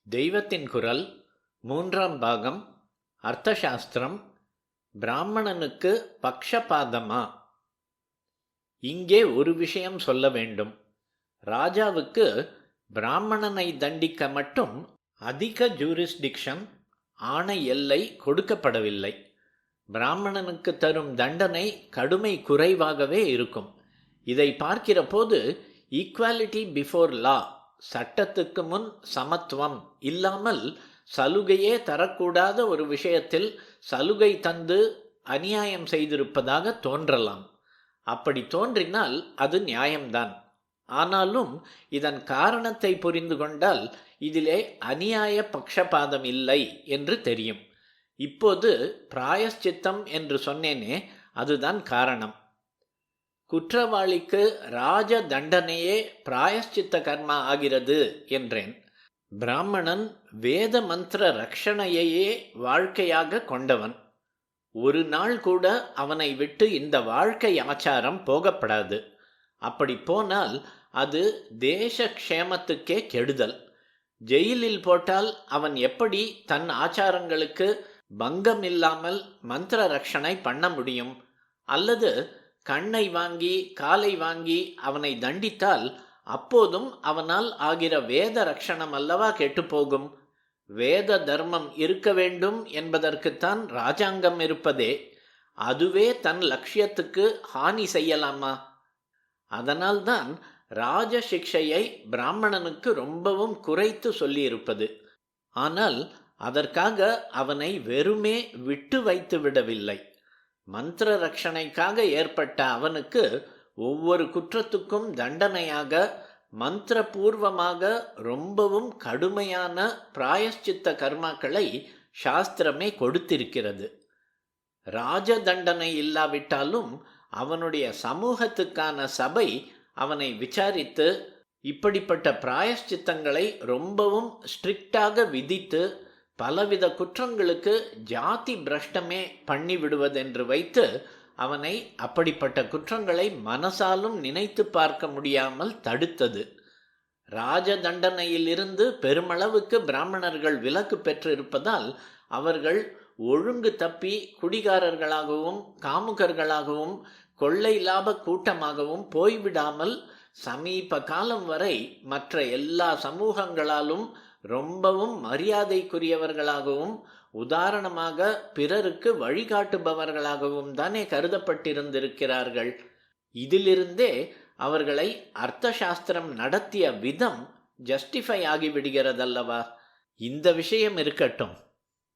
தெய்வத்தின் குரல் மூன்றாம் பாகம். அர்த்தசாஸ்திரம். பிராமணனுக்கு பக்ஷபாதமா? இங்கே ஒரு விஷயம் சொல்ல வேண்டும். ராஜாவுக்கு பிராமணனை தண்டிக்க மட்டும் அதிக ஜூரிஸ்டிக்ஷன், ஆணை எல்லை கொடுக்கப்படவில்லை. பிராமணனுக்கு தரும் தண்டனை கடுமை குறைவாகவே இருக்கும். இதை பார்க்கிற போது ஈக்குவாலிட்டி பிஃபோர் லா, சட்டத்துக்கு முன் சமத்துவம் இல்லாமல் சலுகையே தரக்கூடாத ஒரு விஷயத்தில் சலுகை தந்து அநியாயம் செய்திருப்பதாக தோன்றலாம். அப்படி தோன்றினால் அது நியாயம்தான். ஆனாலும் இதன் காரணத்தை புரிந்து கொண்டால் இதிலே அநியாய பக்ஷபாதம் இல்லை என்று தெரியும். இப்போது பிராயஷ்சித்தம் என்று சொன்னேனே, அதுதான் காரணம். குற்றவாளிக்கு ராஜ தண்டனையே பிராயஷ்சித்த கர்மா ஆகிறது என்றேன். பிராமணன் வேத மந்திர ரக்ஷணையையே வாழ்க்கையாக கொண்டவன். ஒரு நாள் கூட அவனை விட்டு இந்த வாழ்க்கை ஆச்சாரம் போகப்படாது. அப்படி போனால் அது தேச க்ஷேமத்துக்கே கெடுதல். ஜெயிலில் போட்டால் அவன் எப்படி தன் ஆச்சாரங்களுக்கு பங்கம் இல்லாமல் மந்திர ரக்ஷணை பண்ண முடியும்? அல்லது கண்ணை வாங்கி காலை வாங்கி அவனை தண்டித்தால் அப்போதும் அவனால் ஆகிற வேத ரக்ஷணம் அல்லவா கெட்டுப்போகும். வேத தர்மம் இருக்க வேண்டும் என்பதற்குத்தான் ராஜாங்கம் இருப்பதே. அதுவே தன் லட்சியத்துக்கு ஹானி செய்யலாமா? அதனால்தான் ராஜ சிக்ஷையை பிராமணனுக்கு ரொம்பவும் குறைத்து சொல்லியிருப்பது. ஆனால் அதற்காக அவனை வெறுமே விட்டு வைத்து விடவில்லை. மந்திர ரக்ஷணைக்காக ஏற்பட்ட அவனுக்கு ஒவ்வொரு குற்றத்துக்கும் தண்டனையாக மந்திரபூர்வமாக ரொம்பவும் கடுமையான பிராயஷ்சித்த கர்மாக்களை சாஸ்திரமே கொடுத்திருக்கிறது. ராஜ தண்டனை இல்லாவிட்டாலும் அவனுடைய சமூகத்துக்கான சபை அவனை விசாரித்து இப்படிப்பட்ட பிராயஷ்சித்தங்களை ரொம்பவும் ஸ்ட்ரிக்டாக விதித்து பலவித குற்றங்களுக்கு ஜாதி பிரஷ்டமே பண்ணிவிடுவதென்று வைத்து அவனை அப்படிப்பட்ட குற்றங்களை மனசாலும் நினைத்து பார்க்க முடியாமல் தடுத்தது. ராஜ தண்டனையிலிருந்து பெருமளவுக்கு பிராமணர்கள் விலக்கு பெற்றிருப்பதால் அவர்கள் ஒழுங்கு தப்பி குடிகாரர்களாகவும் காமுகர்களாகவும் கொள்ளை லாப கூட்டமாகவும் போய்விடாமல் சமீப காலம் வரை மற்ற எல்லா சமூகங்களாலும் ரொம்பவும் மரியாதைக்குரியவர்களாகவும் உதாரணமாக பிறருக்கு வழிகாட்டுபவர்களாகவும் தானே கருதப்பட்டிருந்திருக்கிறார்கள். இதிலிருந்தே அவர்களை அர்த்தசாஸ்திரம் நடத்திய விதம் ஜஸ்டிஃபை ஆகிவிடுகிறதல்லவா? இந்த விஷயம் இருக்கட்டும்.